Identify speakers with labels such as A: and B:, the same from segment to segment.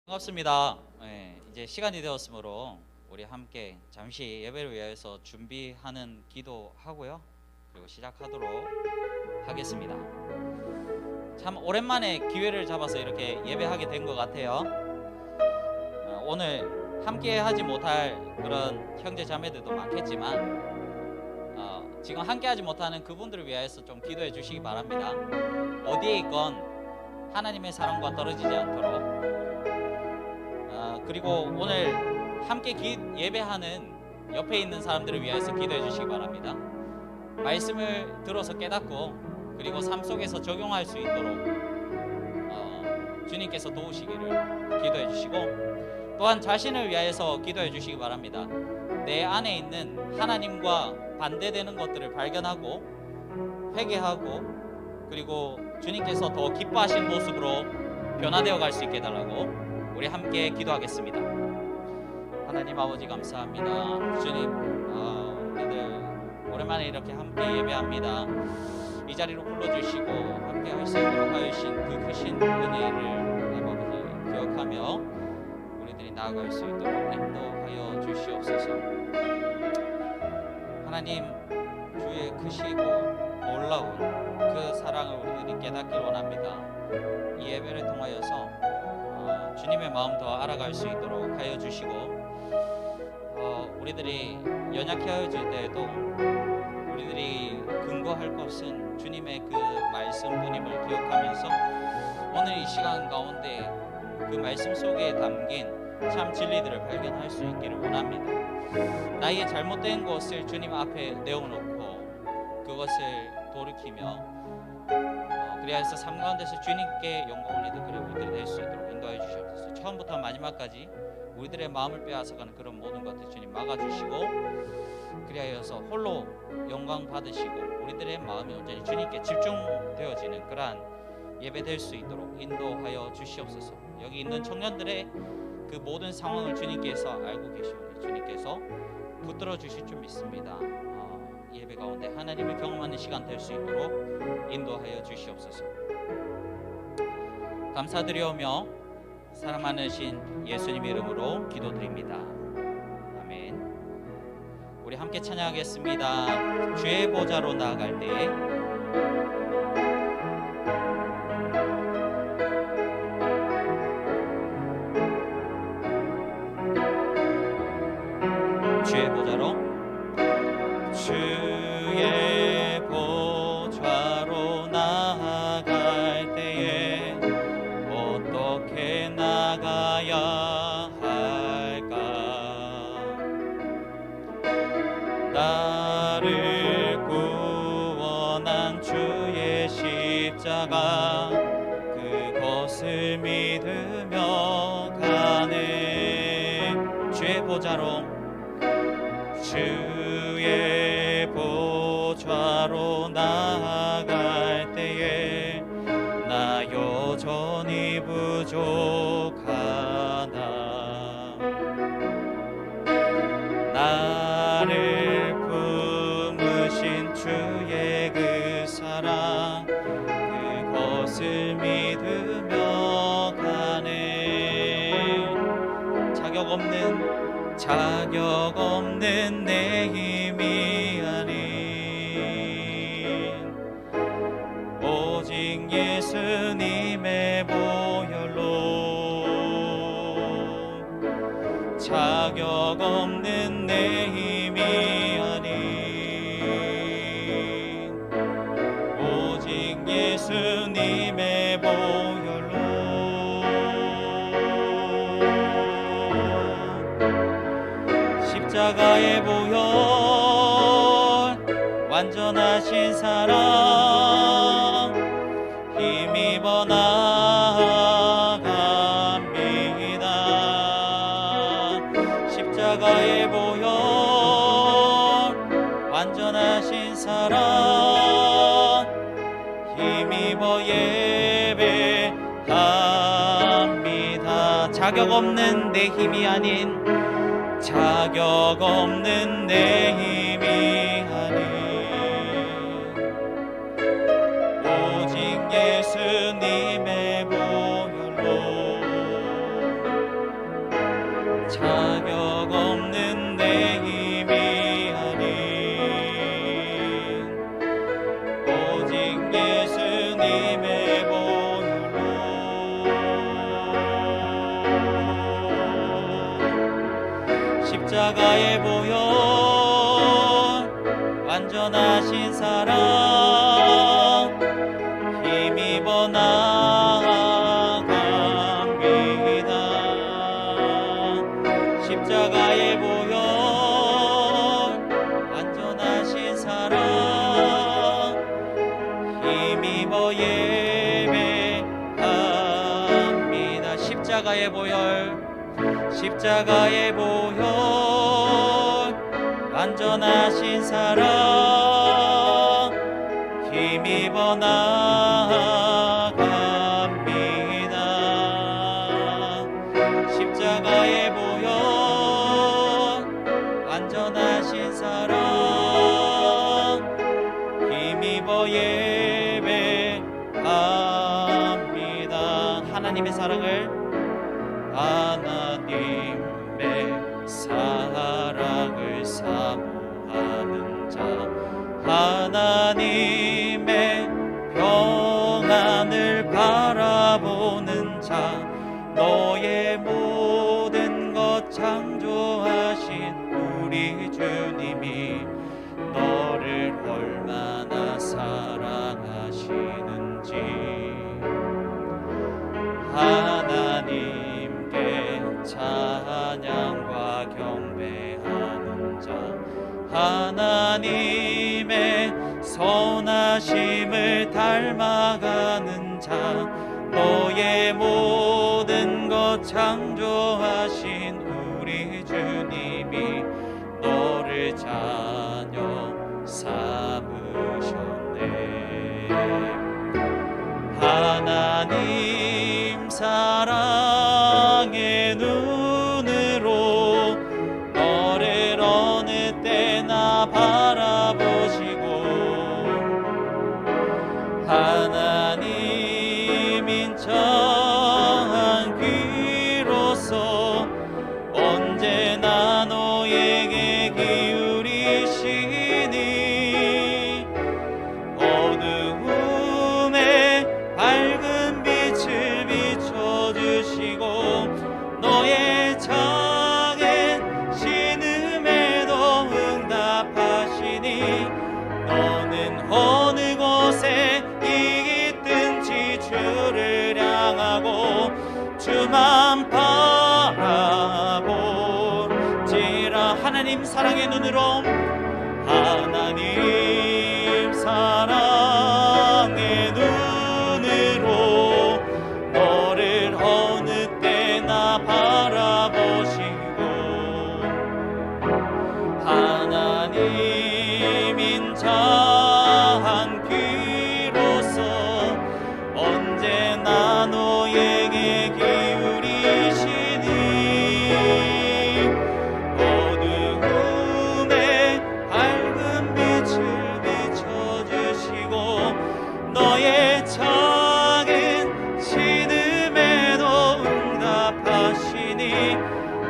A: 반갑습니다. 이제 시간이 되었으므로 우리 함께 잠시 예배를 위해서 준비하는 기도하고요. 그리고 시작하도록 하겠습니다. 참 오랜만에 기회를 잡아서 이렇게 예배하게 된 것 같아요. 오늘 함께 하지 못할 그런 형제 자매들도 많겠지만 지금 함께 하지 못하는 그분들을 위해서 좀 기도해 주시기 바랍니다. 어디에 있건 하나님의 사랑과 떨어지지 않도록. 그리고 오늘 함께 예배하는 옆에 있는 사람들을 위해서 기도해 주시기 바랍니다. 말씀을 들어서 깨닫고 그리고 삶 속에서 적용할 수 있도록 주님께서 도우시기를 기도해 주시고, 또한 자신을 위해서 기도해 주시기 바랍니다. 내 안에 있는 하나님과 반대되는 것들을 발견하고 회개하고 그리고 주님께서 더 기뻐하신 모습으로 변화되어 갈 수 있게 해달라고 우리 함께 기도하겠습니다. 하나님 아버지 감사합니다. 주님, 우리들 오랜만에 이렇게 함께 예배합니다. 이 자리로 불러주시고 함께 할 수 있도록 하신 그 크신 은혜를 아버지 기억하며 우리들이 나아갈 수 있도록 인도하여 주시옵소서. 하나님, 주의 크시고 놀라운 그 사랑을 우리들이 깨닫길 원합니다. 이 예배를 통하여서 주님의 마음 더 알아갈 수 있도록 하여 주시고, 우리들이 연약해 하여질 때에도 우리들이 근거할 것은 주님의 그 말씀뿐임을 기억하면서 오늘 이 시간 가운데 그 말씀 속에 담긴 참 진리들을 발견할 수 있기를 원합니다. 나의 잘못된 것을 주님 앞에 내어놓고 그것을 돌이키며 그리하여서 삶 가운데서 주님께 영광을 이끌어 우리들이 될 수 있도록 인도해 주시옵소서. 처음부터 마지막까지 우리들의 마음을 빼앗아가는 그런 모든 것들 주님 막아주시고, 그리하여서 홀로 영광 받으시고 우리들의 마음이 온전히 주님께 집중되어지는 그러한 예배 될 수 있도록 인도하여 주시옵소서. 여기 있는 청년들의 그 모든 상황을 주님께서 알고 계시오니 주님께서 붙들어 주실 줄 믿습니다. 예배 가운데 하나님을 경험하는 시간 될 수 있도록 인도하여 주시옵소서. 감사드리오며 사랑 많으신 예수님 이름으로 기도드립니다. 아멘. 우리 함께 찬양하겠습니다. 주의 보좌로 나아갈 때에 주의 보좌로 주의 보좌로 나아갈 때에 어떻게 나가야 할까? 나를 구원한 주의 십자가 그것을 믿으며 가네. 주의 보좌로 주의 보좌로 나아갈 때에 나 여전히 부족하다. 나를 품으신 주의 그 사랑 그것을 믿으며 가네. 자격 없는 내 힘이 아닌 오직 예수님의 보혈로, 자격 없는 내 힘이 아닌 오직 예수님의 보혈로, 십자가의 보혈 완전하신 사랑 힘입어 나아갑니다. 십자가의 보혈 완전하신 사랑 힘입어 예배합니다. 자격 없는 내 힘이 아닌 자격 없는 내 힘이 아닌 오직 예수님의 보혈로 자격 없는 내 힘이 아닌 오직 예수님의 보혈로 십자가의 보혈 완전하신 사랑 힘입어 나아갑니다. 십자가의 보혈 완전하신 사랑 힘입어 예배합니다. 십자가의 보혈 십자가의 보혈 완전하신 사랑 힘입어 나아갑니다. 십자가의 보혈 완전하신 사랑 힘입어 예배합니다. 하나님의 사랑을 사모하는 자 하나님의 평안을 바라보는 자 너의 모든 것 창조하신 우리 주님이 너를 얼마나 사랑하시는지 하나님께 찬양과 경배하는 자 하나님의 선하심을 닮아가는 자 너의 모든 것 창조하신 우리 주님이 너를 자녀 삼으셨네. 하나님 사랑의 눈으로 너를 어느 때나 바라보시고 하나님인 척한 귀로서 언제나 너에게 기울이시니 어두움에 밝은 빛을 비춰주시고 너의 작은 신음에도 응답하시니 너는 어느 곳에 있든지 주를 향하고 주만 바라볼지라. 하나님 사랑의 눈으로 하나님 사랑의 눈으로 너를 어느 때나 바라보시고 하나님인 자한 귀로서 언제나 너에게 기울이시니 어두움에 밝은 빛을 비춰주시고 너의 작은 신음에도 응답하시니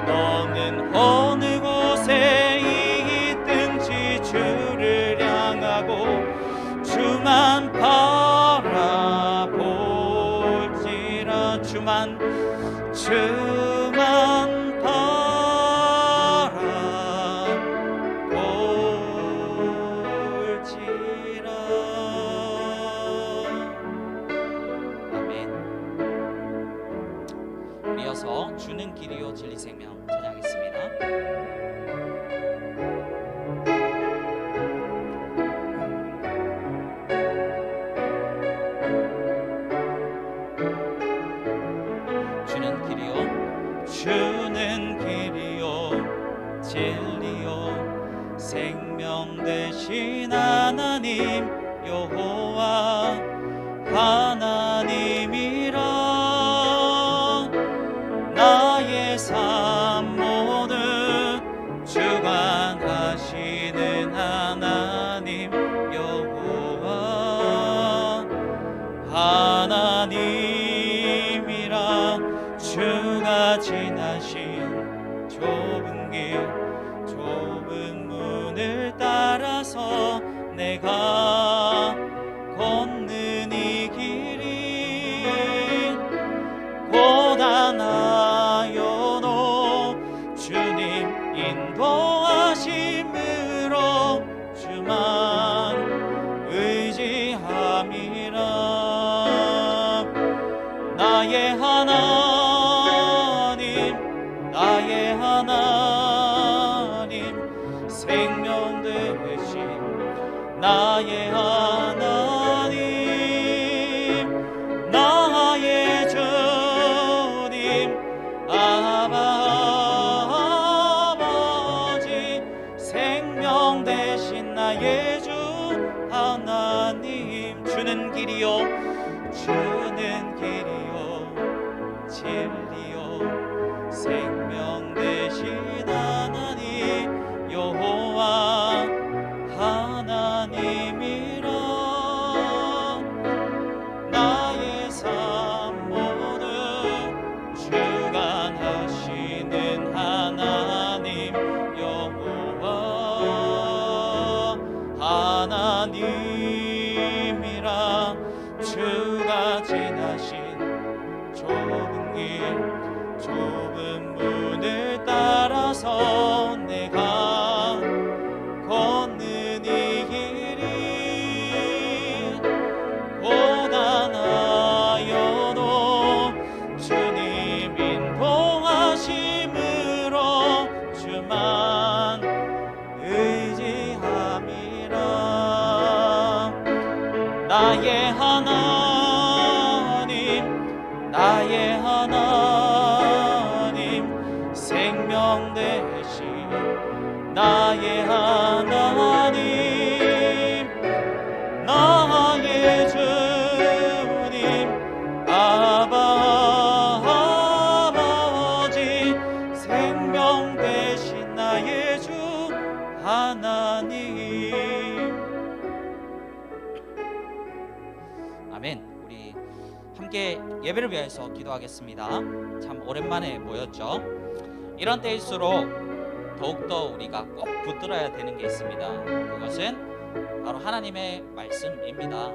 A: 너는 어느 곳에 있든지 주를 향하고 주만 바라볼지라. 주만 바라볼지라. 아멘. 이어서 주는 길이요 진리 생명 찬양하겠습니다. 주는 길이요 진리요 생명 되신 하나님 여호와 하나님이라. 나의 삶 모두 주관하시는 하나님 여호와 하나님이라. 주가 지나신 좁은 길 좁은 문을 따라서 내가 걷는 이 길이 고단하여도 주님 인도하심으로 주만 의지함이라. 나의 하나님 나의 하나님 생명 되신 나의 하나님 나의 주님 아버지 생명 되신 나의 주 하나님. 주는 길이요 주는 길이요 진리요 생명 되신 하나님 여호와 하나님이라. 나의 삶 모두 주관하시는 하나님 여호와 하나님이라. 주가 지나신 좁은 길 좁은 문을 따라서 내가 걷는 이 길이 고단하여도 주님 인도하심으로 주만 의지함이라. 나의 하나님 나의 하나님 생명 되신 나의 하나님 나의 주님 아버지 생명 되신 나의 주 하나님. 아멘. 우리 함께 예배를 위해서 기도하겠습니다. 참 오랜만에 모였죠. 이런 때일수록 더욱더 우리가 꼭 붙들어야 되는 게 있습니다. 그것은 바로 하나님의 말씀입니다.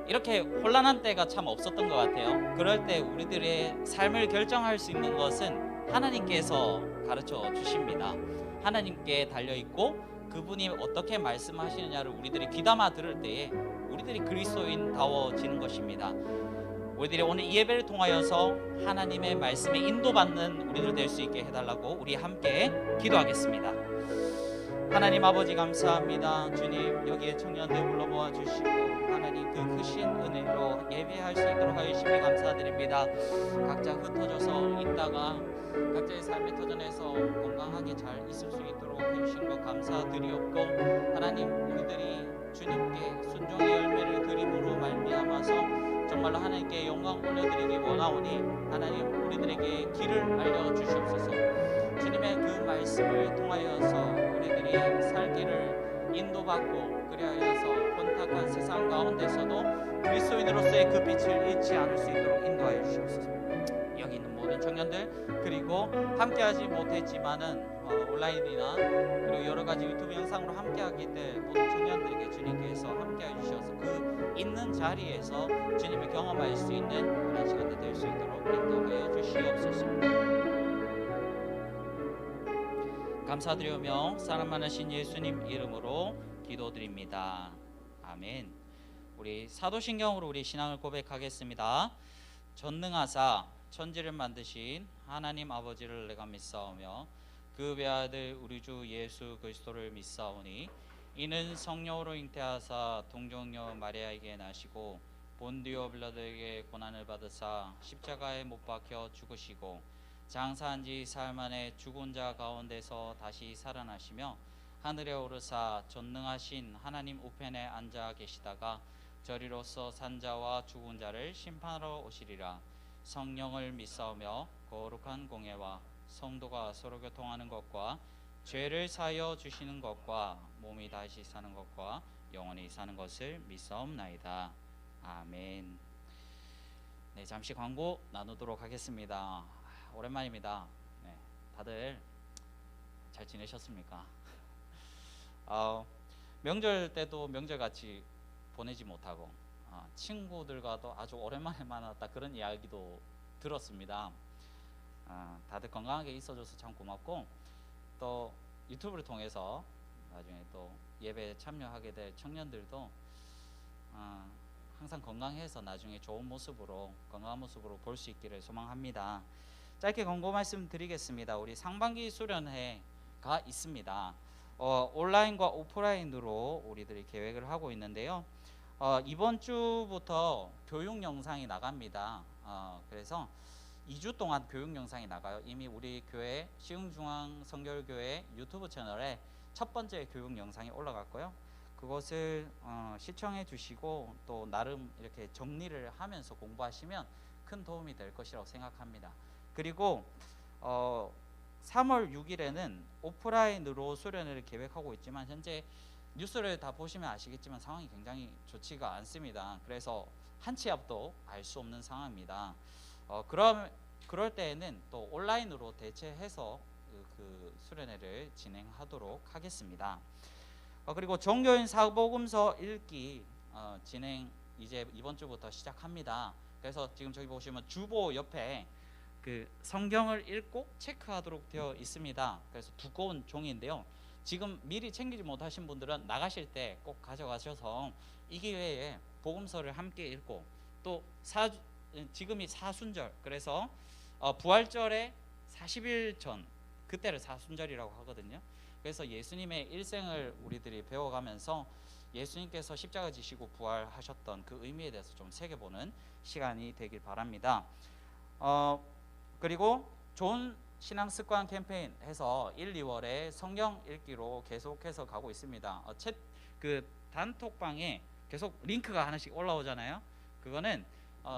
A: 이렇게 혼란한 때가 참 없었던 것 같아요. 그럴 때 우리들의 삶을 결정할 수 있는 것은 하나님께서 가르쳐 주십니다. 하나님께 달려있고 그분이 어떻게 말씀하시느냐를 우리들이 귀담아 들을 때에 우리들이 그리스도인다워지는 것입니다. 우리들이 오늘 이 예배를 통하여서 하나님의 말씀에 인도받는 우리들 될 수 있게 해달라고 우리 함께 기도하겠습니다. 하나님 아버지 감사합니다. 주님 여기에 청년들 불러모아 주시고 하나님 그 크신 은혜로 예배할 수 있도록 하시니 감사드립니다. 각자 흩어져서 있다가 각자의 삶의 터전에서 건강하게 잘 있을 수 있도록 해주신 것 감사드리옵고 하나님 우리들이 주님께 순종의 열매를 드림으로 말미암아서 정말로 하나님께 영광 올려드리기 원하오니 하나님 우리들에게 길을 알려주시옵소서. 주님의 그 말씀을 통하여서 우리들이 살 길을 인도받고 그리하여서 혼탁한 세상 가운데서도 그리스도인으로서의 그 빛을 잃지 않을 수 있도록 인도하여 주시옵소서. 여기 있는 모든 청년들 그리고 함께하지 못했지만은 온라인이나 그리고 여러 가지 유튜브 영상으로 함께하기 때 모든 청년들에게 주님께서 함께해 주셔서 그 있는 자리에서 주님을 경험할 수 있는 그런 시간이 될 수 있도록 인도하여 주시옵소서. 감사드리며 사랑 많으신 예수님 이름으로 기도드립니다. 아멘. 우리 사도신경으로 우리 신앙을 고백하겠습니다. 전능하사 천지를 만드신 하나님 아버지를 내가 믿사오며 그 외아들 우리 주 예수 그리스도를 믿사오니 이는 성령으로 잉태하사 동정녀 마리아에게 나시고 본디오 빌라도에게 고난을 받으사 십자가에 못 박혀 죽으시고 장사한 지 사흘 만에 죽은 자 가운데서 다시 살아나시며 하늘에 오르사 전능하신 하나님 우편에 앉아 계시다가 저리로서 산 자와 죽은 자를 심판하러 오시리라. 성령을 믿사오며 거룩한 공예와 성도가 서로 교통하는 것과 죄를 사하여 주시는 것과 몸이 다시 사는 것과 영원히 사는 것을 믿사옵나이다. 아멘. 네, 잠시 광고 나누도록 하겠습니다. 오랜만입니다. 네, 다들 잘 지내셨습니까? 명절 때도 명절같이 보내지 못하고 친구들과도 아주 오랜만에 만났다 그런 이야기도 들었습니다. 다들 건강하게 있어줘서 참 고맙고, 또 유튜브를 통해서 나중에 또 예배에 참여하게 될 청년들도 항상 건강해서 나중에 좋은 모습으로, 건강한 모습으로 볼 수 있기를 소망합니다. 짧게 권고 말씀 드리겠습니다. 우리 상반기 수련회가 있습니다. 온라인과 오프라인으로 우리들이 계획을 하고 있는데요. 이번 주부터 교육 영상이 나갑니다. 그래서 2주 동안 교육 영상이 나가요. 이미 우리 교회 시흥중앙 성결교회 유튜브 채널에 첫 번째 교육 영상이 올라갔고요. 그것을 시청해 주시고 또 나름 이렇게 정리를 하면서 공부하시면 큰 도움이 될 것이라고 생각합니다. 그리고 3월 6일에는 오프라인으로 수련회를 계획하고 있지만, 현재 뉴스를 다 보시면 아시겠지만 상황이 굉장히 좋지가 않습니다. 그래서 한 치 앞도 알 수 없는 상황입니다. 그럴 때에는 또 온라인으로 대체해서 그 수련회를 진행하도록 하겠습니다. 그리고 종교인 사복음서 읽기 진행 이제 이번 주부터 시작합니다. 그래서 지금 저기 보시면 주보 옆에 그 성경을 읽고 체크하도록 되어 있습니다. 그래서 두꺼운 종이인데요. 지금 미리 챙기지 못하신 분들은 나가실 때 꼭 가져가셔서 이 기회에 복음서를 함께 읽고, 또 지금이 사순절, 그래서 부활절의 40일 전, 그때를 사순절이라고 하거든요. 그래서 예수님의 일생을 우리들이 배워가면서 예수님께서 십자가 지시고 부활하셨던 그 의미에 대해서 좀 새겨보는 시간이 되길 바랍니다. 그리고 좋은 신앙 습관 캠페인 해서 1, 2월에 성경 읽기로 계속해서 가고 있습니다. 그 단톡방에 계속 링크가 하나씩 올라오잖아요. 그거는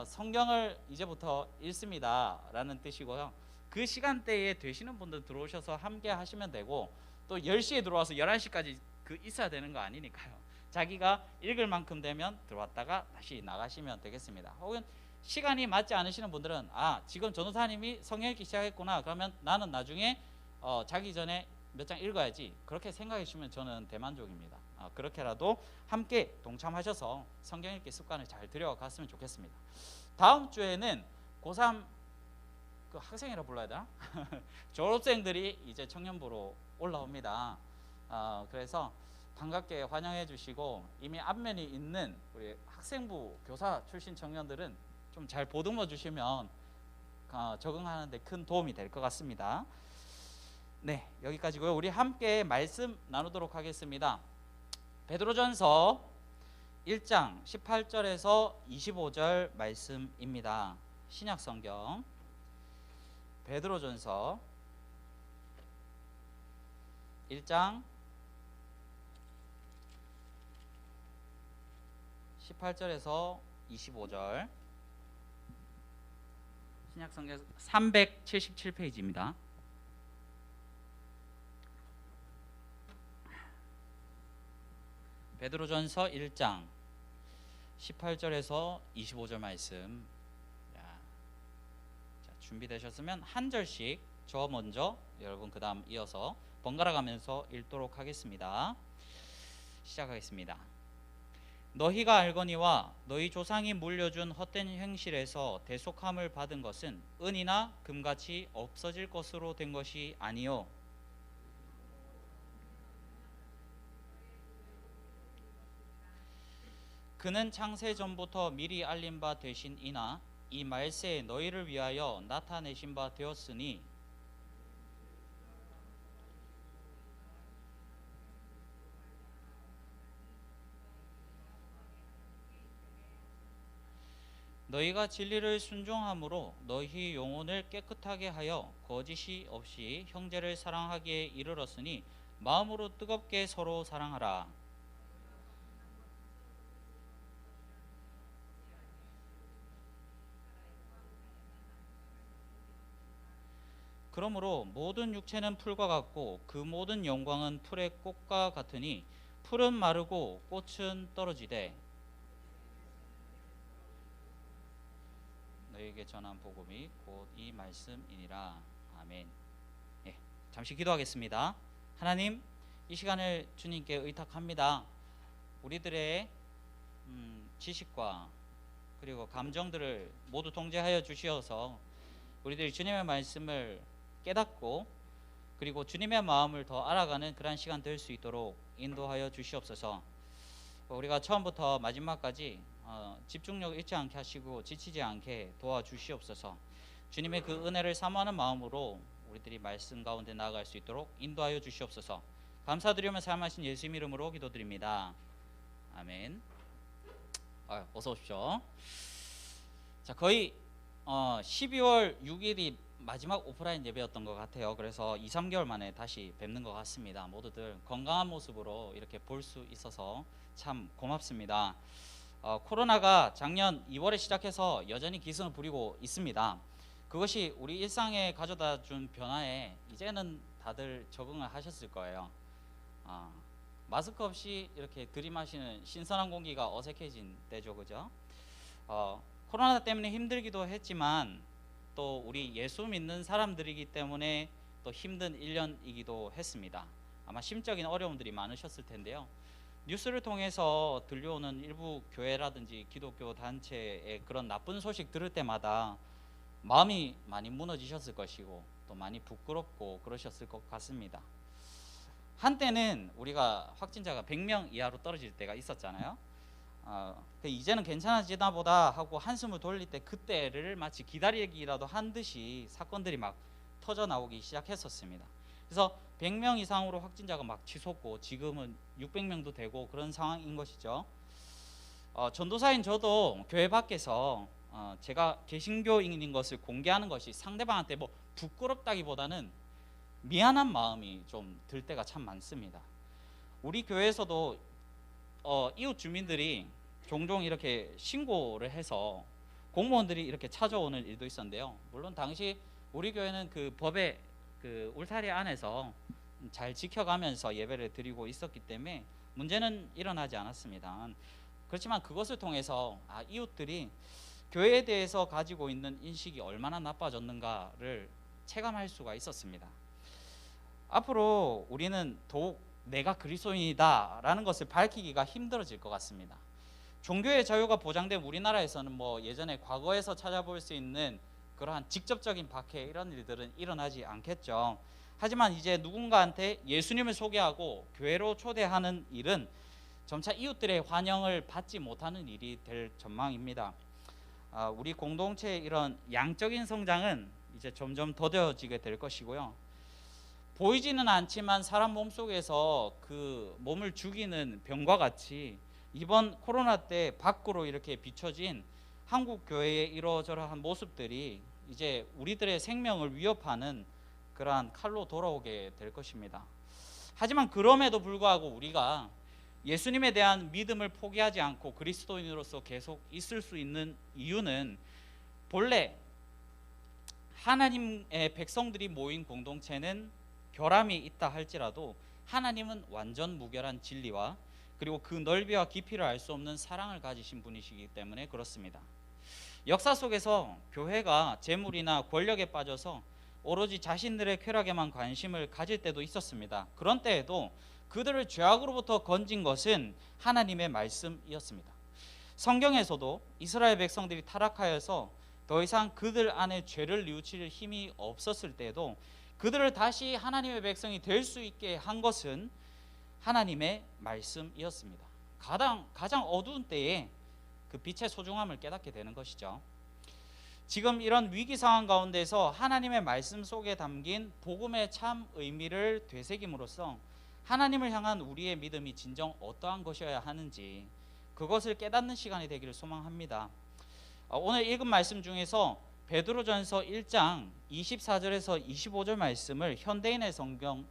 A: 성경을 이제부터 읽습니다 라는 뜻이고요. 그 시간대에 되시는 분들 들어오셔서 함께 하시면 되고, 또 10시에 들어와서 11시까지 있어야 되는 거 아니니까요. 자기가 읽을 만큼 되면 들어왔다가 다시 나가시면 되겠습니다. 혹은 시간이 맞지 않으시는 분들은 지금 전도사님이 성경 읽기 시작했구나, 그러면 나는 나중에 자기 전에 몇 장 읽어야지, 그렇게 생각해 주시면 저는 대만족입니다. 그렇게라도 함께 동참하셔서 성경 읽기 습관을 잘 들여갔으면 좋겠습니다. 다음 주에는 고3 그 학생이라 불러야 되나? 졸업생들이 이제 청년부로 올라옵니다. 그래서 반갑게 환영해 주시고, 이미 안면이 있는 우리 학생부 교사 출신 청년들은 좀 잘 보듬어 주시면 적응하는 데 큰 도움이 될 것 같습니다. 네, 여기까지고요. 우리 함께 말씀 나누도록 하겠습니다. 베드로전서 1장 18절에서 25절 말씀입니다. 신약성경 베드로전서 1장 18절에서 25절, 신약성경 377페이지입니다. 베드로전서 1장 18절에서 25절 말씀. 준비되셨으면 한 절씩 저 먼저, 여러분 그 다음 이어서 번갈아 가면서 읽도록 하겠습니다. 시작하겠습니다. 너희가 알거니와 너희 조상이 물려준 헛된 행실에서 대속함을 받은 것은 은이나 금같이 없어질 것으로 된 것이 아니요 그는 창세 전부터 미리 알린 바 되신 이나 이 말세에 너희를 위하여 나타내신 바 되었으니, 너희가 진리를 순종함으로 너희 영혼을 깨끗하게 하여 거짓이 없이 형제를 사랑하기에 이르렀으니 마음으로 뜨겁게 서로 사랑하라. 그러므로 모든 육체는 풀과 같고 그 모든 영광은 풀의 꽃과 같으니 풀은 마르고 꽃은 떨어지되 너희에게 전한 복음이 곧 이 말씀이니라. 아멘. 잠시 기도하겠습니다. 하나님, 이 시간을 주님께 의탁합니다. 우리들의 지식과 그리고 감정들을 모두 통제하여 주시어서 우리들이 주님의 말씀을 깨닫고 그리고 주님의 마음을 더 알아가는 그런 시간 될 수 있도록 인도하여 주시옵소서. 우리가 처음부터 마지막까지 집중력 잃지 않게 하시고 지치지 않게 도와주시옵소서. 주님의 그 은혜를 사모하는 마음으로 우리들이 말씀 가운데 나아갈 수 있도록 인도하여 주시옵소서. 감사드리며 사랑하신 예수님 이름으로 기도드립니다. 아멘. 어서 오십시오. 자, 거의 12월 6일이 마지막 오프라인 예배였던 것 같아요. 그래서 2, 3개월 만에 다시 뵙는 것 같습니다. 모두들 건강한 모습으로 이렇게 볼 수 있어서 참 고맙습니다. 코로나가 작년 2월에 시작해서 여전히 기승을 부리고 있습니다. 그것이 우리 일상에 가져다 준 변화에 이제는 다들 적응을 하셨을 거예요. 마스크 없이 이렇게 들이마시는 신선한 공기가 어색해진 때죠, 그죠? 코로나 때문에 힘들기도 했지만 또 우리 예수 믿는 사람들이기 때문에 또 힘든 1년이기도 했습니다. 아마 심적인 어려움들이 많으셨을 텐데요. 뉴스를 통해서 들려오는 일부 교회라든지 기독교 단체의 그런 나쁜 소식 들을 때마다 마음이 많이 무너지셨을 것이고 또 많이 부끄럽고 그러셨을 것 같습니다. 한때는 우리가 확진자가 100명 이하로 떨어질 때가 있었잖아요. 이제는 괜찮아지나 보다 하고 한숨을 돌릴 때 그때를 마치 기다리기라도 한 듯이 사건들이 막 터져 나오기 시작했었습니다. 그래서 100명 이상으로 확진자가 막 치솟고 지금은 600명도 되고 그런 상황인 것이죠. 전도사인 저도 교회 밖에서 제가 개신교인인 것을 공개하는 것이 상대방한테 뭐 부끄럽다기보다는 미안한 마음이 좀 들 때가 참 많습니다. 우리 교회에서도 이웃 주민들이 종종 이렇게 신고를 해서 공무원들이 이렇게 찾아오는 일도 있었는데요. 물론 당시 우리 교회는 그 법의 그 울타리 안에서 잘 지켜가면서 예배를 드리고 있었기 때문에 문제는 일어나지 않았습니다. 그렇지만 그것을 통해서 이웃들이 교회에 대해서 가지고 있는 인식이 얼마나 나빠졌는가를 체감할 수가 있었습니다. 앞으로 우리는 더욱 내가 그리스도인이다 라는 것을 밝히기가 힘들어질 것 같습니다. 종교의 자유가 보장된 우리나라에서는 뭐 예전에 과거에서 찾아볼 수 있는 그러한 직접적인 박해 이런 일들은 일어나지 않겠죠. 하지만 이제 누군가한테 예수님을 소개하고 교회로 초대하는 일은 점차 이웃들의 환영을 받지 못하는 일이 될 전망입니다. 우리 공동체의 이런 양적인 성장은 이제 점점 더뎌지게 될 것이고요. 보이지는 않지만 사람 몸속에서 그 몸을 죽이는 병과 같이 이번 코로나 때 밖으로 이렇게 비춰진 한국 교회의 이러저러한 모습들이 이제 우리들의 생명을 위협하는 그러한 칼로 돌아오게 될 것입니다. 하지만 그럼에도 불구하고 우리가 예수님에 대한 믿음을 포기하지 않고 그리스도인으로서 계속 있을 수 있는 이유는 본래 하나님의 백성들이 모인 공동체는 결함이 있다 할지라도 하나님은 완전 무결한 진리와 그리고 그 넓이와 깊이를 알 수 없는 사랑을 가지신 분이시기 때문에 그렇습니다. 역사 속에서 교회가 재물이나 권력에 빠져서 오로지 자신들의 쾌락에만 관심을 가질 때도 있었습니다. 그런 때에도 그들을 죄악으로부터 건진 것은 하나님의 말씀이었습니다. 성경에서도 이스라엘 백성들이 타락하여서 더 이상 그들 안에 죄를 뉘우칠 힘이 없었을 때에도 그들을 다시 하나님의 백성이 될 수 있게 한 것은 하나님의 말씀이었습니다. 가장 어두운 때에 그 빛의 소중함을 깨닫게 되는 것이죠. 지금 이런 위기 상황 가운데서 하나님의 말씀 속에 담긴 복음의 참 의미를 되새김으로써 하나님을 향한 우리의 믿음이 진정 어떠한 것이어야 하는지 그것을 깨닫는 시간이 되기를 소망합니다. 오늘 읽은 말씀 중에서 베드로전서 1장 24절에서 25절 말씀을 현대인의 성경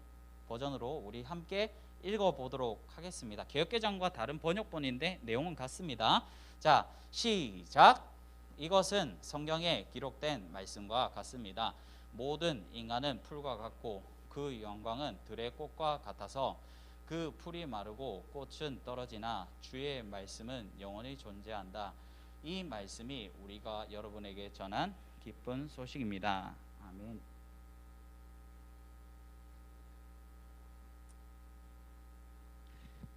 A: 버전으로 우리 함께 읽어보도록 하겠습니다. 개역개정과 다른 번역본인데 내용은 같습니다. 자, 시작. 이것은 성경에 기록된 말씀과 같습니다. 모든 인간은 풀과 같고 그 영광은 들의 꽃과 같아서 그 풀이 마르고 꽃은 떨어지나 주의 말씀은 영원히 존재한다. 이 말씀이 우리가 여러분에게 전한 기쁜 소식입니다. 아멘.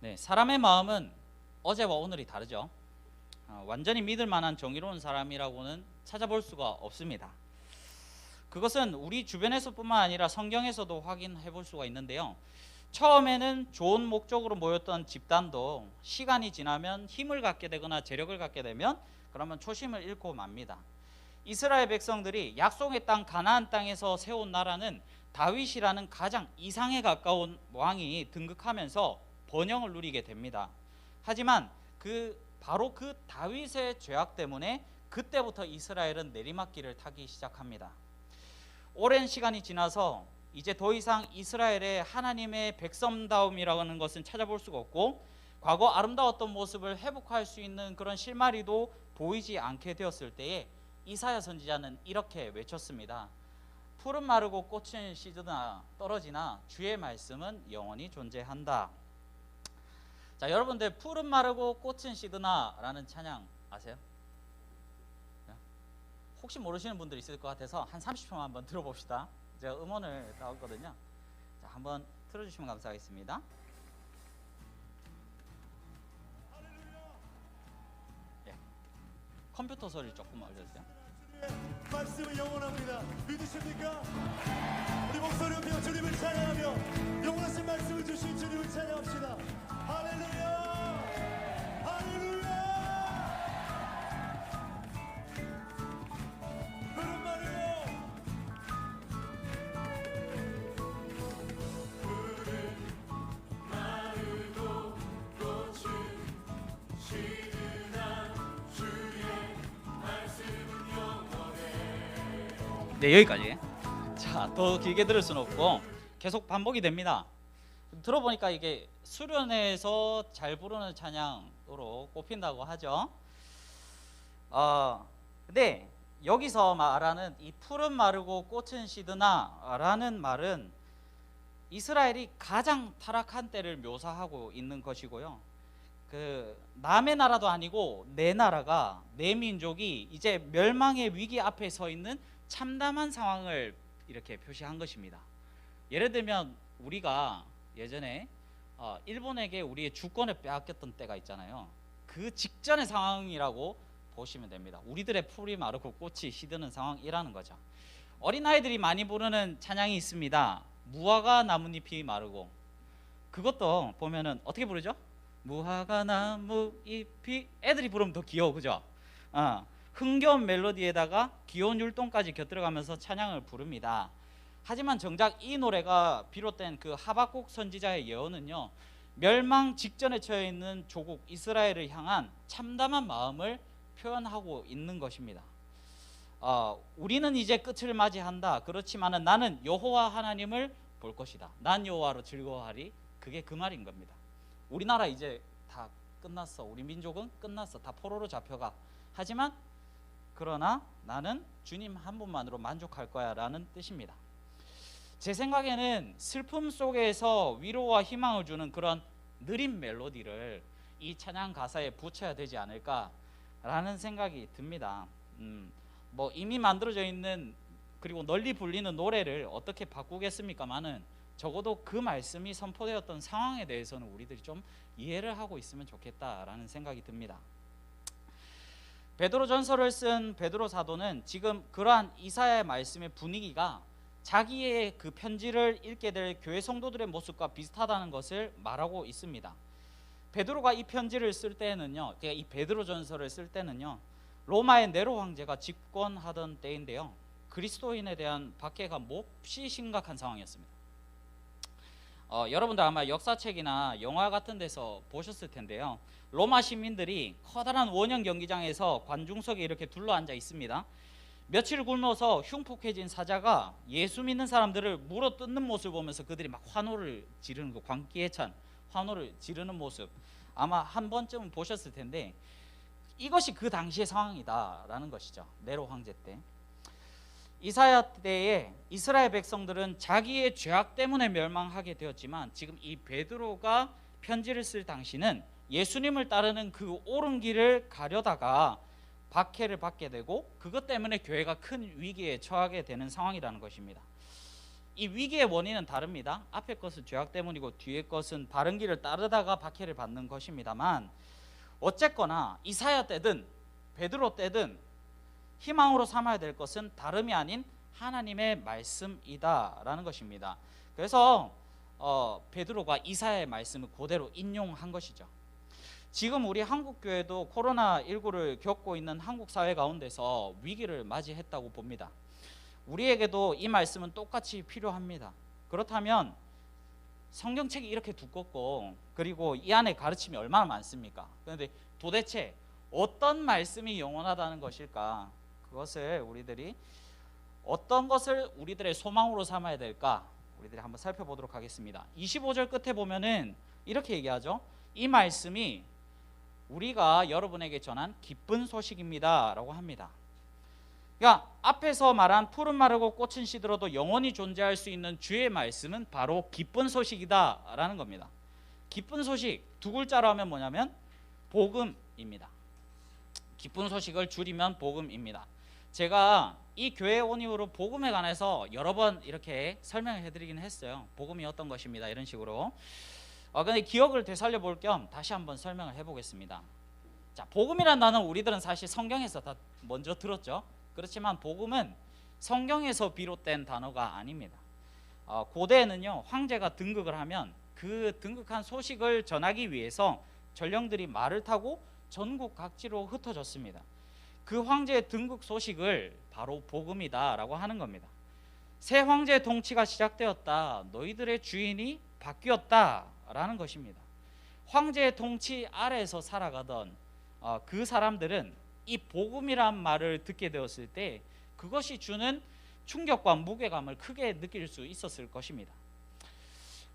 A: 네, 사람의 마음은 어제와 오늘이 다르죠. 완전히 믿을 만한 정의로운 사람이라고는 찾아볼 수가 없습니다. 그것은 우리 주변에서뿐만 아니라 성경에서도 확인해 볼 수가 있는데요. 처음에는 좋은 목적으로 모였던 집단도 시간이 지나면 힘을 갖게 되거나 재력을 갖게 되면 그러면 초심을 잃고 맙니다. 이스라엘 백성들이 약속의 땅 가나안 땅에서 세운 나라는 다윗이라는 가장 이상에 가까운 왕이 등극하면서 번영을 누리게 됩니다. 하지만 바로 그 다윗의 죄악 때문에 그때부터 이스라엘은 내리막길을 타기 시작합니다. 오랜 시간이 지나서 이제 더 이상 이스라엘의 하나님의 백성다움이라는 것은 찾아볼 수가 없고 과거 아름다웠던 모습을 회복할 수 있는 그런 실마리도 보이지 않게 되었을 때에 이사야 선지자는 이렇게 외쳤습니다. 풀은 마르고 꽃은 시드나 떨어지나 주의 말씀은 영원히 존재한다. 자, 여러분들 풀은 마르고 꽃은 시드나 라는 찬양 아세요? 혹시 모르시는 분들 있을 것 같아서 한 30초만 한번 들어봅시다. 제가 음원을 따왔거든요. 자, 한번 틀어주시면 감사하겠습니다. 예. 컴퓨터 소리 조금 올려주세요.
B: 말씀은 영원합니다. 믿으십니까? 우리 목소리 높여 주님을 찬양하며 영원하신 말씀을 주신 주님을 찬양합시다. 할렐루야! 할렐루야! 푸른 마르고 꽃은 시드나 주의 말씀은 영원해.
A: 네, 여기까지. 자, 더 길게 들을 수는 없고 계속 반복이 됩니다. 들어보니까 이게 수련회에서 잘 부르는 찬양으로 꼽힌다고 하죠. 근데 여기서 말하는 이 푸른 마르고 꽃은 시드나 라는 말은 이스라엘이 가장 타락한 때를 묘사하고 있는 것이고요. 그 남의 나라도 아니고 내 나라가, 내 민족이 이제 멸망의 위기 앞에 서 있는 참담한 상황을 이렇게 표시한 것입니다. 예를 들면 우리가 예전에 일본에게 우리의 주권을 빼앗겼던 때가 있잖아요. 그 직전의 상황이라고 보시면 됩니다. 우리들의 풀이 마르고 꽃이 시드는 상황이라는 거죠. 어린아이들이 많이 부르는 찬양이 있습니다. 무화과 나뭇잎이 마르고, 그것도 보면은 어떻게 부르죠? 무화과 나무잎이, 애들이 부르면 더 귀여워, 그죠? 흥겨운 멜로디에다가 귀여운 율동까지 곁들여가면서 찬양을 부릅니다. 하지만 정작 이 노래가 비롯된 그 하박국 선지자의 예언은요, 멸망 직전에 처해 있는 조국 이스라엘을 향한 참담한 마음을 표현하고 있는 것입니다. 우리는 이제 끝을 맞이한다. 그렇지만은 나는 여호와 하나님을 볼 것이다. 난 여호와로 즐거워하리. 그게 그 말인 겁니다. 우리나라 이제 다 끝났어. 우리 민족은 끝났어. 다 포로로 잡혀가. 하지만 그러나 나는 주님 한 분만으로 만족할 거야 라는 뜻입니다. 제 생각에는 슬픔 속에서 위로와 희망을 주는 그런 느린 멜로디를 이 찬양 가사에 붙여야 되지 않을까라는 생각이 듭니다. 뭐 이미 만들어져 있는 그리고 널리 불리는 노래를 어떻게 바꾸겠습니까마는 적어도 그 말씀이 선포되었던 상황에 대해서는 우리들이 좀 이해를 하고 있으면 좋겠다라는 생각이 듭니다. 베드로 전서를 쓴 베드로 사도는 지금 그러한 이사야의 말씀의 분위기가 자기의 그 편지를 읽게 될 교회 성도들의 모습과 비슷하다는 것을 말하고 있습니다. 베드로가 이 편지를 쓸 때는요, 이 베드로 전서를 쓸 때는요, 로마의 네로 황제가 집권하던 때인데요, 그리스도인에 대한 박해가 몹시 심각한 상황이었습니다. 여러분들 아마 역사책이나 영화 같은 데서 보셨을 텐데요, 로마 시민들이 커다란 원형 경기장에서 관중석에 이렇게 둘러앉아 있습니다. 며칠 굶어서 흉폭해진 사자가 예수 믿는 사람들을 물어 뜯는 모습을 보면서 그들이 막 환호를 지르는, 그 광기에 찬 환호를 지르는 모습 아마 한 번쯤은 보셨을 텐데, 이것이 그 당시의 상황이다라는 것이죠. 네로 황제 때. 이사야 때에 이스라엘 백성들은 자기의 죄악 때문에 멸망하게 되었지만, 지금 이 베드로가 편지를 쓸 당시는 예수님을 따르는 그 옳은 길을 가려다가 박해를 받게 되고 그것 때문에 교회가 큰 위기에 처하게 되는 상황이라는 것입니다. 이 위기의 원인은 다릅니다. 앞에 것은 죄악 때문이고 뒤에 것은 바른 길을 따르다가 박해를 받는 것입니다만, 어쨌거나 이사야 때든 베드로 때든 희망으로 삼아야 될 것은 다름이 아닌 하나님의 말씀이다라는 것입니다. 그래서 베드로가 이사야의 말씀을 그대로 인용한 것이죠. 지금 우리 한국교회도 코로나19를 겪고 있는 한국 사회 가운데서 위기를 맞이했다고 봅니다. 우리에게도 이 말씀은 똑같이 필요합니다. 그렇다면 성경책이 이렇게 두껍고 그리고 이 안에 가르침이 얼마나 많습니까? 그런데 도대체 어떤 말씀이 영원하다는 것일까? 그것을 어떤 것을 우리들의 소망으로 삼아야 될까? 우리들이 한번 살펴보도록 하겠습니다. 25절 끝에 보면은 이렇게 얘기하죠. 이 말씀이 우리가 여러분에게 전한 기쁜 소식입니다 라고 합니다. 그러니까 앞에서 말한 푸른 마르고 꽃은 시들어도 영원히 존재할 수 있는 주의 말씀은 바로 기쁜 소식이다 라는 겁니다. 기쁜 소식 두 글자로 하면 뭐냐면 복음입니다. 기쁜 소식을 줄이면 복음입니다. 제가 이 교회에 온 이후로 복음에 관해서 여러 번 이렇게 설명을 해드리긴 했어요. 복음이 어떤 것입니다 이런 식으로. 근데 기억을 되살려 볼 겸 다시 한번 설명을 해보겠습니다. 자, 복음이란 단어는 우리들은 사실 성경에서 다 먼저 들었죠. 그렇지만 복음은 성경에서 비롯된 단어가 아닙니다. 고대에는요, 황제가 등극을 하면 그 등극한 소식을 전하기 위해서 전령들이 말을 타고 전국 각지로 흩어졌습니다. 그 황제의 등극 소식을 바로 복음이다 라고 하는 겁니다. 새 황제의 통치가 시작되었다, 너희들의 주인이 바뀌었다 라는 것입니다. 황제의 통치 아래에서 살아가던 그 사람들은 이 복음이란 말을 듣게 되었을 때 그것이 주는 충격과 무게감을 크게 느낄 수 있었을 것입니다.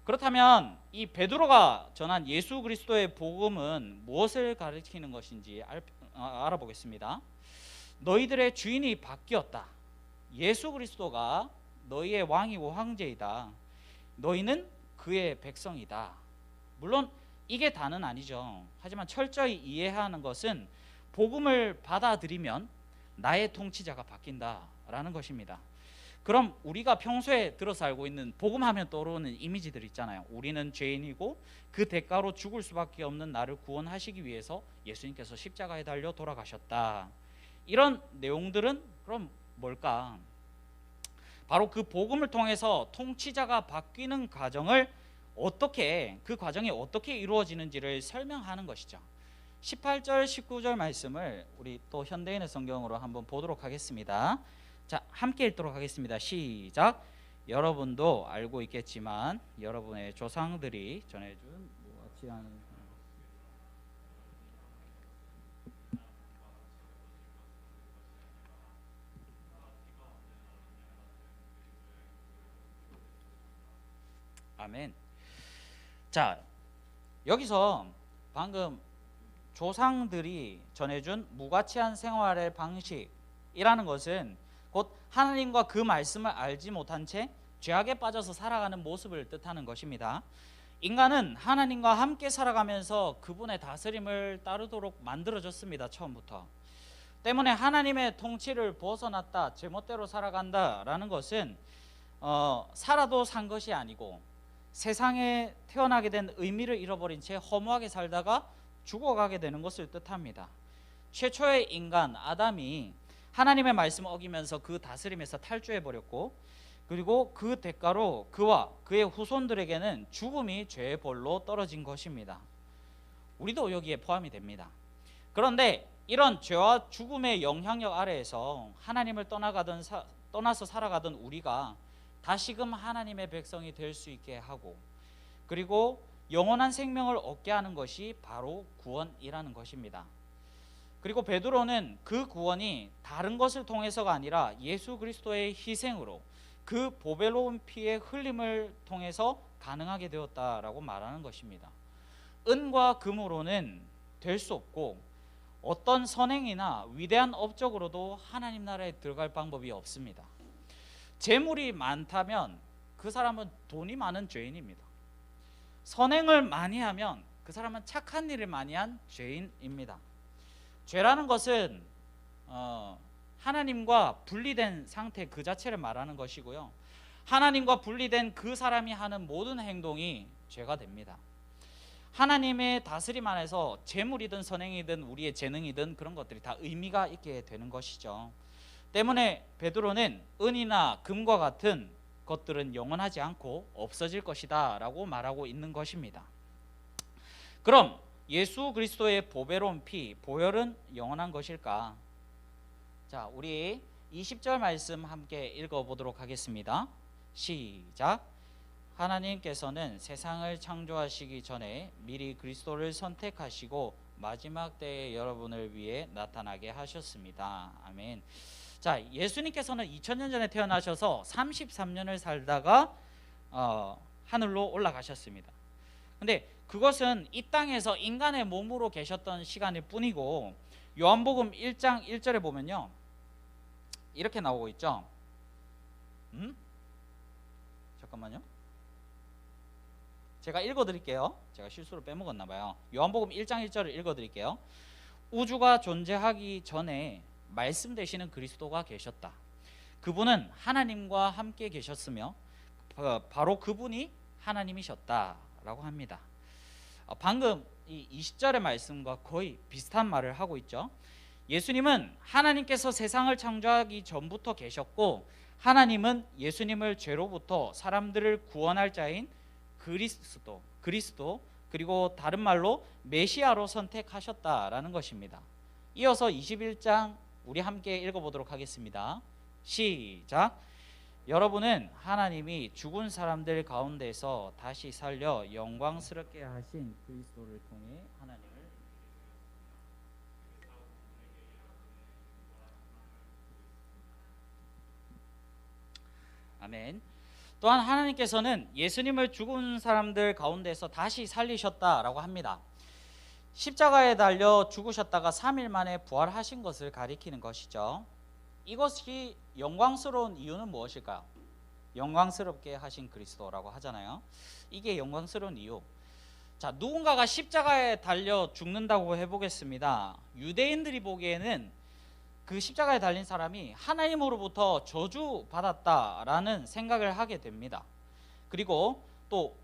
A: 그렇다면 이 베드로가 전한 예수 그리스도의 복음은 무엇을 가리키는 것인지 알아보겠습니다. 너희들의 주인이 바뀌었다. 예수 그리스도가 너희의 왕이고 황제이다. 너희는 그의 백성이다. 물론 이게 다는 아니죠. 하지만 철저히 이해하는 것은 복음을 받아들이면 나의 통치자가 바뀐다라는 것입니다. 그럼 우리가 평소에 들어서 알고 있는 복음하면 떠오르는 이미지들 있잖아요. 우리는 죄인이고 그 대가로 죽을 수밖에 없는 나를 구원하시기 위해서 예수님께서 십자가에 달려 돌아가셨다. 이런 내용들은 그럼 뭘까? 바로 그 복음을 통해서 통치자가 바뀌는 그 과정이 어떻게 이루어지는지를 설명하는 것이죠. 18절 19절 말씀을 우리 또 현대인의 성경으로 한번 보도록 하겠습니다. 자, 함께 읽도록 하겠습니다. 시작. 여러분도 알고 있겠지만 여러분의 조상들이 전해준 무가치한 아멘. 자, 여기서 방금 조상들이 전해준 무가치한 생활의 방식이라는 것은 곧 하나님과 그 말씀을 알지 못한 채 죄악에 빠져서 살아가는 모습을 뜻하는 것입니다. 인간은 하나님과 함께 살아가면서 그분의 다스림을 따르도록 만들어졌습니다. 처음부터. 때문에 하나님의 통치를 벗어났다, 제멋대로 살아간다라는 것은 살아도 산 것이 아니고 세상에 태어나게 된 의미를 잃어버린 채 허무하게 살다가 죽어가게 되는 것을 뜻합니다. 최초의 인간 아담이 하나님의 말씀을 어기면서 그 다스림에서 탈주해버렸고, 그리고 그 대가로 그와 그의 후손들에게는 죽음이 죄의 벌로 떨어진 것입니다. 우리도 여기에 포함이 됩니다. 그런데 이런 죄와 죽음의 영향력 아래에서 하나님을 떠나서 살아가던 우리가 다시금 하나님의 백성이 될 수 있게 하고, 그리고 영원한 생명을 얻게 하는 것이 바로 구원이라는 것입니다. 그리고 베드로는 그 구원이 다른 것을 통해서가 아니라 예수 그리스도의 희생으로 그 보배로운 피의 흘림을 통해서 가능하게 되었다라고 말하는 것입니다. 은과 금으로는 될 수 없고 어떤 선행이나 위대한 업적으로도 하나님 나라에 들어갈 방법이 없습니다. 재물이 많다면 그 사람은 돈이 많은 죄인입니다. 선행을 많이 하면 그 사람은 착한 일을 많이 한 죄인입니다. 죄라는 것은 하나님과 분리된 상태 그 자체를 말하는 것이고요, 하나님과 분리된 그 사람이 하는 모든 행동이 죄가 됩니다. 하나님의 다스림 안에서 재물이든 선행이든 우리의 재능이든 그런 것들이 다 의미가 있게 되는 것이죠. 때문에 베드로는 은이나 금과 같은 것들은 영원하지 않고 없어질 것이다 라고 말하고 있는 것입니다. 그럼 예수 그리스도의 보배로운 피, 보혈은 영원한 것일까? 자, 우리 20절 말씀 함께 읽어보도록 하겠습니다. 시작. 하나님께서는 세상을 창조하시기 전에 미리 그리스도를 선택하시고 마지막 때에 여러분을 위해 나타나게 하셨습니다. 아멘. 자, 예수님께서는 2000년 전에 태어나셔서 33년을 살다가 하늘로 올라가셨습니다. 근데 그것은 이 땅에서 인간의 몸으로 계셨던 시간일 뿐이고, 요한복음 1장 1절에 보면요, 이렇게 나오고 있죠. 잠깐만요. 제가 읽어드릴게요. 제가 실수로 빼먹었나 봐요. 요한복음 1장 1절을 읽어드릴게요. 우주가 존재하기 전에 말씀 되시는 그리스도가 계셨다. 그분은 하나님과 함께 계셨으며 바로 그분이 하나님이셨다라고 합니다. 방금 이 20절의 말씀과 거의 비슷한 말을 하고 있죠. 예수님은 하나님께서 세상을 창조하기 전부터 계셨고, 하나님은 예수님을 죄로부터 사람들을 구원할 자인 그리스도 그리고 다른 말로 메시아로 선택하셨다라는 것입니다. 이어서 21장 우리 함께 읽어보도록 하겠습니다. 시작. 여러분은 하나님이 죽은 사람들 가운데서 다시 살려 영광스럽게 하신 그리스도를 통해 하나님을 아멘. 또한 하나님께서는 예수님을 죽은 사람들 가운데서 다시 살리셨다라고 합니다. 십자가에 달려 죽으셨다가 3일 만에 부활하신 것을 가리키는 것이죠. 이것이 영광스러운 이유는 무엇일까요? 영광스럽게 하신 그리스도라고 하잖아요. 이게 영광스러운 이유. 자, 누군가가 십자가에 달려 죽는다고 해보겠습니다. 유대인들이 보기에는 그 십자가에 달린 사람이 하나님으로부터 저주받았다라는 생각을 하게 됩니다. 그리고 또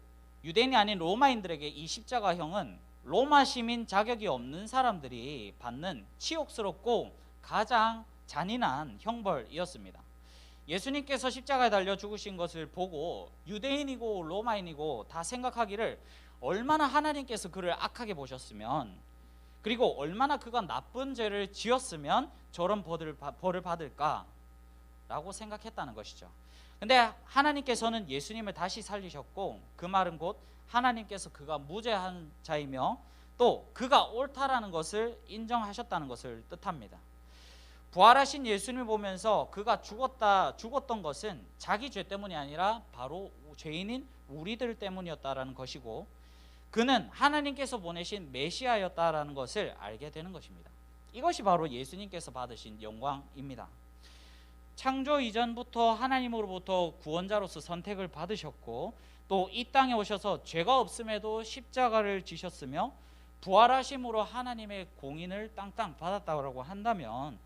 A: 유대인이 아닌 로마인들에게 이 십자가형은 로마 시민 자격이 없는 사람들이 받는 치욕스럽고 가장 잔인한 형벌이었습니다. 예수님께서 십자가에 달려 죽으신 것을 보고 유대인이고 로마인이고 다 생각하기를 얼마나 하나님께서 그를 악하게 보셨으면, 그리고 얼마나 그가 나쁜 죄를 지었으면 저런 벌을 받을까라고 생각했다는 것이죠. 근데 하나님께서는 예수님을 다시 살리셨고, 그 말은 곧 하나님께서 그가 무죄한 자이며 또 그가 옳다라는 것을 인정하셨다는 것을 뜻합니다. 부활하신 예수님을 보면서 그가 죽었던 것은 자기 죄 때문이 아니라 바로 죄인인 우리들 때문이었다라는 것이고, 그는 하나님께서 보내신 메시아였다라는 것을 알게 되는 것입니다. 이것이 바로 예수님께서 받으신 영광입니다. 창조 이전부터 하나님으로부터 구원자로서 선택을 받으셨고, 또 이 땅에 오셔서 죄가 없음에도 십자가를 지셨으며 부활하심으로 하나님의 공인을 땅땅 받았다고 한다면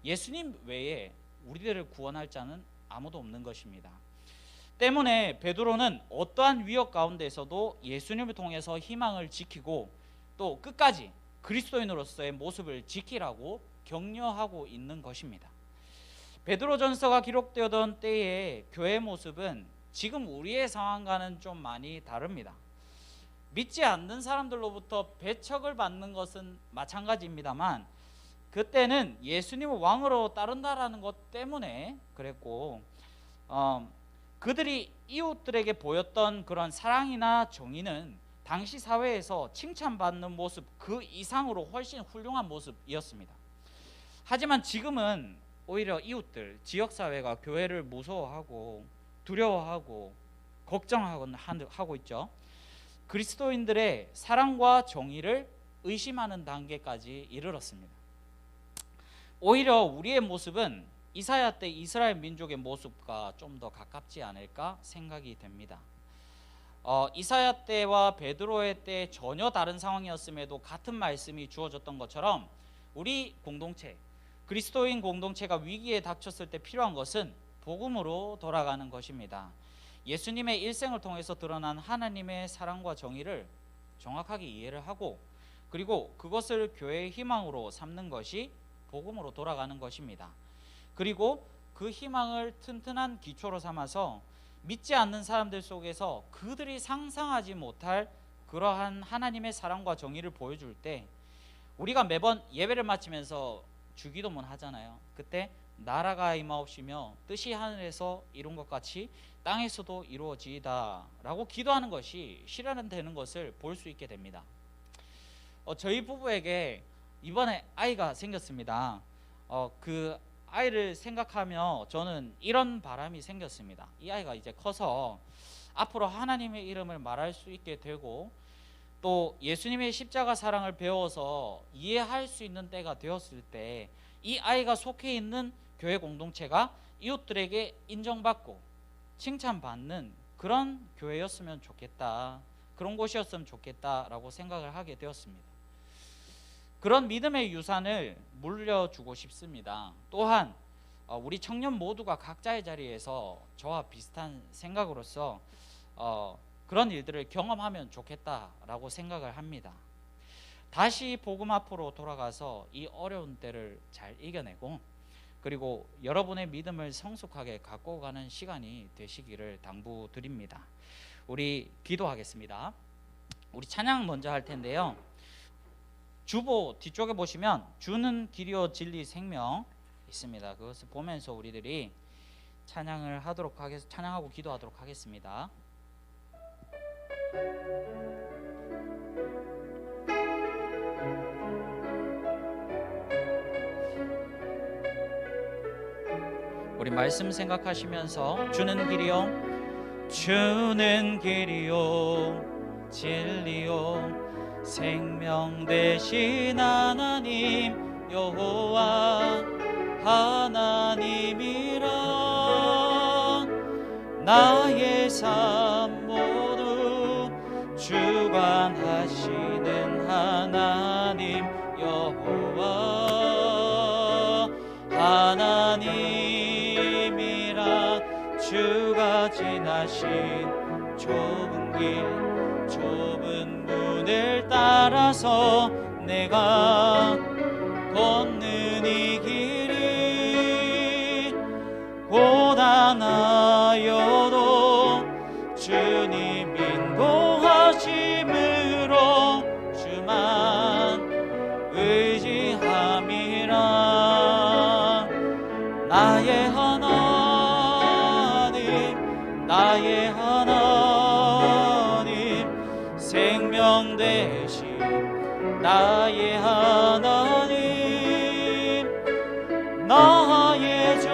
A: 예수님 외에 우리들을 구원할 자는 아무도 없는 것입니다. 때문에 베드로는 어떠한 위협 가운데서도 예수님을 통해서 희망을 지키고 또 끝까지 그리스도인으로서의 모습을 지키라고 격려하고 있는 것입니다. 베드로전서가 기록되던 때의 교회의 모습은 지금 우리의 상황과는 좀 많이 다릅니다. 믿지 않는 사람들로부터 배척을 받는 것은 마찬가지입니다만, 그때는 예수님을 왕으로 따른다라는 것 때문에 그랬고, 그들이 이웃들에게 보였던 그런 사랑이나 정의는 당시 사회에서 칭찬받는 모습 그 이상으로 훨씬 훌륭한 모습이었습니다. 하지만 지금은 오히려 이웃들, 지역사회가 교회를 무서워하고 두려워하고 걱정하고 있죠. 그리스도인들의 사랑과 정의를 의심하는 단계까지 이르렀습니다. 오히려 우리의 모습은 이사야 때 이스라엘 민족의 모습과 좀 더 가깝지 않을까 생각이 됩니다. 이사야 때와 베드로의 때 전혀 다른 상황이었음에도 같은 말씀이 주어졌던 것처럼 우리 공동체, 그리스도인 공동체가 위기에 닥쳤을 때 필요한 것은 복음으로 돌아가는 것입니다. 예수님의 일생을 통해서 드러난 하나님의 사랑과 정의를 정확하게 이해를 하고, 그리고 그것을 교회의 희망으로 삼는 것이 복음으로 돌아가는 것입니다. 그리고 그 희망을 튼튼한 기초로 삼아서 믿지 않는 사람들 속에서 그들이 상상하지 못할 그러한 하나님의 사랑과 정의를 보여줄 때, 우리가 매번 예배를 마치면서 주기도문 하잖아요. 그때 나라가 임하옵시며 뜻이 하늘에서 이룬 것 같이 땅에서도 이루어지이다 라고 기도하는 것이 실현되는 것을 볼 수 있게 됩니다. 저희 부부에게 이번에 아이가 생겼습니다. 그 아이를 생각하며 저는 이런 바람이 생겼습니다. 이 아이가 이제 커서 앞으로 하나님의 이름을 말할 수 있게 되고, 또 예수님의 십자가 사랑을 배워서 이해할 수 있는 때가 되었을 때 이 아이가 속해 있는 교회 공동체가 이웃들에게 인정받고 칭찬받는 그런 교회였으면 좋겠다, 그런 곳이었으면 좋겠다라고 생각을 하게 되었습니다. 그런 믿음의 유산을 물려주고 싶습니다. 또한 우리 청년 모두가 각자의 자리에서 저와 비슷한 생각으로서 그런 일들을 경험하면 좋겠다라고 생각을 합니다. 다시 복음 앞으로 돌아가서 이 어려운 때를 잘 이겨내고, 그리고 여러분의 믿음을 성숙하게 갖고 가는 시간이 되시기를 당부드립니다. 우리 기도하겠습니다. 우리 찬양 먼저 할 텐데요. 주보 뒤쪽에 보시면 주는 길이요 진리 생명 있습니다. 그것을 보면서 우리들이 찬양하고 기도하도록 하겠습니다. 우리 말씀 생각하시면서 주는 길이요, 주는 길이요 진리요 생명 되신 하나님 여호와 하나님이라. 나의 삶 모두 주관하시는 하나님 여호와 하나님이라. 주가 지나신 좁은 길 좁은 문을 따라서 내가 걷는 이 길이 고단하여도 주님 인도하심으로 주만 의지함이라. 나의 하나님 나의 하나님 생명 되신 나의 하나님 나의 주님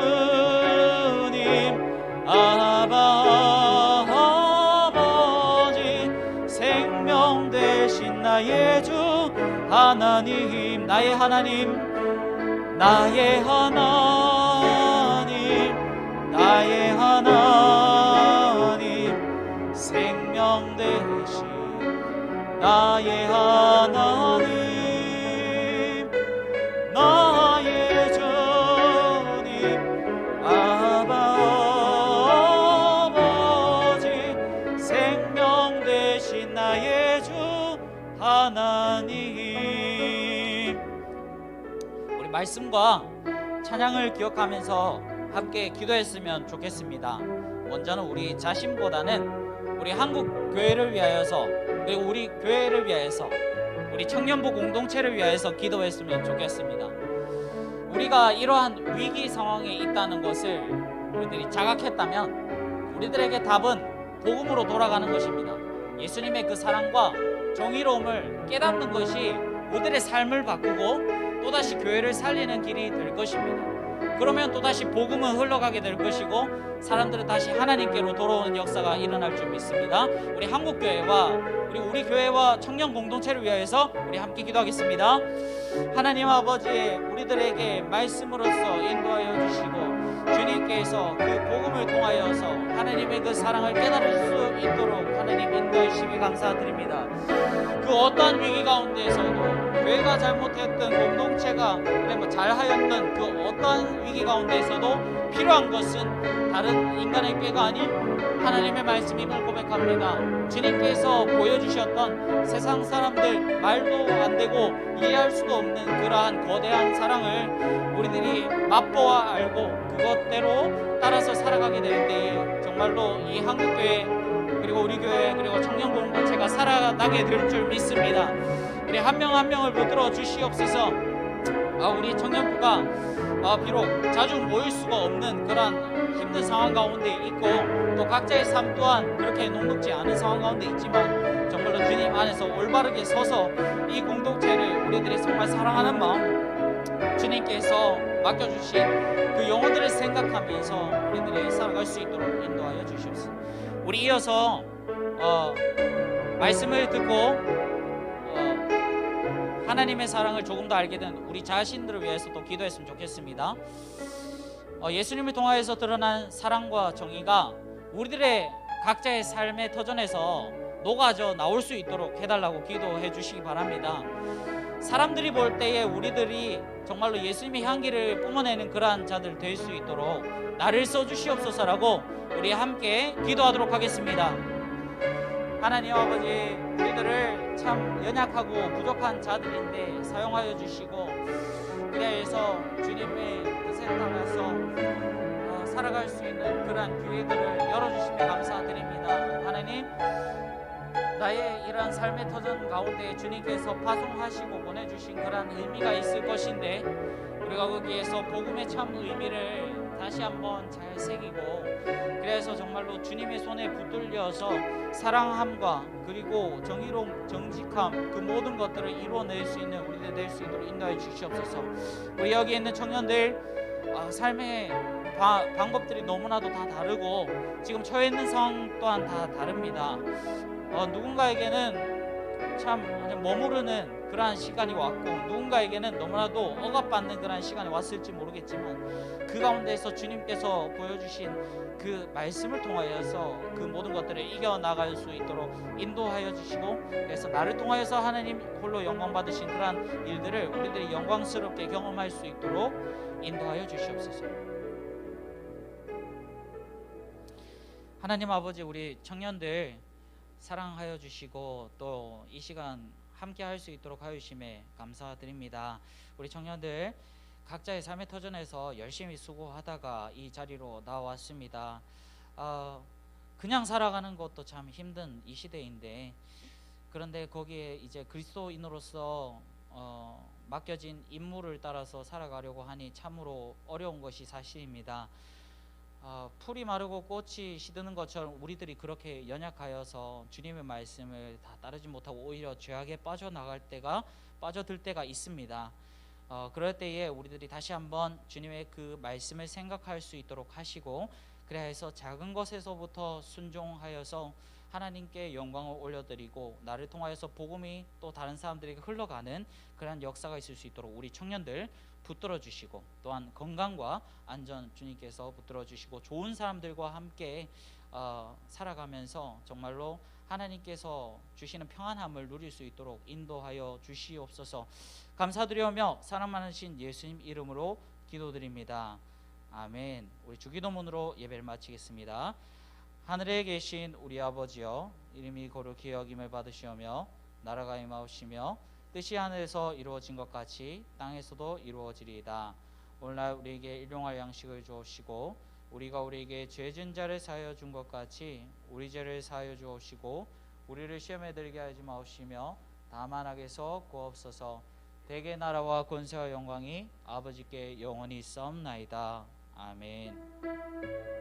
A: 아바 아버지 생명 되신 나의 주 하나님 나의 하나님 나의 하나님 나의 하나님 생명 되신 나의 하나님 나의 주님 아바 아버지 생명 되신 나의 주 하나님. 우리 말씀과 찬양을 기억하면서 함께 기도했으면 좋겠습니다. 먼저는 우리 자신보다는 우리 한국 교회를 위하여서, 그리고 우리 교회를 위하여서, 우리 청년부 공동체를 위하여서 기도했으면 좋겠습니다. 우리가 이러한 위기 상황에 있다는 것을 우리들이 자각했다면 우리들에게 답은 복음으로 돌아가는 것입니다. 예수님의 그 사랑과 정의로움을 깨닫는 것이 우리들의 삶을 바꾸고 또다시 교회를 살리는 길이 될 것입니다. 그러면 또다시 복음은 흘러가게 될 것이고 사람들은 다시 하나님께로 돌아오는 역사가 일어날 줄 믿습니다. 우리 한국교회와 우리 교회와 청년 공동체를 위하여서 우리 함께 기도하겠습니다. 하나님 아버지, 우리들에게 말씀으로써 인도하여 주시고 주님께서 그 복음을 통하여서 하나님의 그 사랑을 깨달을 수 있도록 하나님 인도해 주시기 감사드립니다. 그 어떠한 위기 가운데에서도 교회가 잘못했던 공동체가 그래 뭐 잘하였던 그 어떠한 위기 가운데에서도 필요한 것은 다른 인간의 꾀가 아닌 하나님의 말씀임을 고백합니다. 주님께서 보여주셨던 세상 사람들 말도 안 되고 이해할 수도 없는 그러한 거대한 사랑을 우리들이 맛보아 알고 그것대로 따라서 살아가게 될 때에 정말로 이 한국교회 그리고 우리 교회 그리고 청년 공동체가 살아나게 될 줄 믿습니다. 우리 한 명 한 명을 붙들어 주시옵소서. 우리 청년부가 비록 자주 모일 수가 없는 그런 힘든 상황 가운데 있고 또 각자의 삶 또한 그렇게 녹록지 않은 상황 가운데 있지만 정말로 주님 안에서 올바르게 서서 이 공동체를 우리들이 정말 사랑하는 마음 주님께서 맡겨주신 그 영혼들을 생각하면서 우리들이 살아갈 수 있도록 인도하여 주시옵소서. 우리 이어서 말씀을 듣고 하나님의 사랑을 조금 더 알게 된 우리 자신들을 위해서 또 기도했으면 좋겠습니다. 예수님을 통하여서 드러난 사랑과 정의가 우리들의 각자의 삶의 터전에서 녹아져 나올 수 있도록 해달라고 기도해 주시기 바랍니다. 사람들이 볼 때에 우리들이 정말로 예수님의 향기를 뿜어내는 그러한 자들 될 수 있도록 나를 써주시옵소서라고 우리 함께 기도하도록 하겠습니다. 하나님 아버지, 우리들을 참 연약하고 부족한 자들인데 사용하여 주시고 그래서 주님의 뜻에 따라서 살아갈 수 있는 그러한 기회들을 열어주시며 감사드립니다. 하나님, 나의 이러한 삶의 터전 가운데 주님께서 파송하시고 보내주신 그러한 의미가 있을 것인데 우리가 거기에서 복음의 참 의미를 다시 한번 잘 새기고 그래서 정말로 주님의 손에 붙들려서 사랑함과 그리고 정의로움, 정직함 그 모든 것들을 이루어낼 수 있는 우리들 될 수 있도록 인도해 주시옵소서. 우리 여기 있는 청년들 삶의 방법들이 너무나도 다 다르고 지금 처해 있는 상황 또한 다 다릅니다. 누군가에게는 참 머무르는 그러한 시간이 왔고 누군가에게는 너무나도 억압받는 그러한 시간이 왔을지 모르겠지만 그 가운데서 주님께서 보여주신 그 말씀을 통하여서 그 모든 것들을 이겨나갈 수 있도록 인도하여 주시고 그래서 나를 통하여서 하나님 홀로 영광 받으신 그러한 일들을 우리들이 영광스럽게 경험할 수 있도록 인도하여 주시옵소서. 하나님 아버지, 우리 청년들 사랑하여 주시고 또 이 시간 함께 할 수 있도록 하여 주심에 감사드립니다. 우리 청년들 각자의 삶의 터전에서 열심히 수고하다가 이 자리로 나왔습니다. 그냥 살아가는 것도 참 힘든 이 시대인데 그런데 거기에 이제 그리스도인으로서 맡겨진 임무를 따라서 살아가려고 하니 참으로 어려운 것이 사실입니다. 풀이 마르고 꽃이 시드는 것처럼 우리들이 그렇게 연약하여서 주님의 말씀을 다 따르지 못하고 오히려 죄악에 빠져들 때가 있습니다. 그럴 때에 우리들이 다시 한번 주님의 그 말씀을 생각할 수 있도록 하시고 그래서 작은 것에서부터 순종하여서 하나님께 영광을 올려드리고 나를 통하여서 복음이 또 다른 사람들에게 흘러가는 그런 역사가 있을 수 있도록 우리 청년들 붙들어 주시고 또한 건강과 안전 주님께서 붙들어 주시고 좋은 사람들과 함께 살아가면서 정말로 하나님께서 주시는 평안함을 누릴 수 있도록 인도하여 주시옵소서. 감사드리며 사랑 많으신 예수님 이름으로 기도드립니다. 아멘. 우리 주기도문으로 예배를 마치겠습니다. 하늘에 계신 우리 아버지여, 이름이 거룩히 여김을 받으시오며 나라가 임하옵시며 뜻이 하늘에서 이루어진 것 같이 땅에서도 이루어지리이다. 오늘날 우리에게 일용할 양식을 주옵시고 우리가 우리에게 죄진 자를 사하여 준 것 같이 우리 죄를 사하여 주옵시고 우리를 시험에 들게 하지 마옵시며 다만 악에서 구하옵소서. 대개 나라와 권세와 영광이 아버지께 영원히 있사옵나이다. 아멘.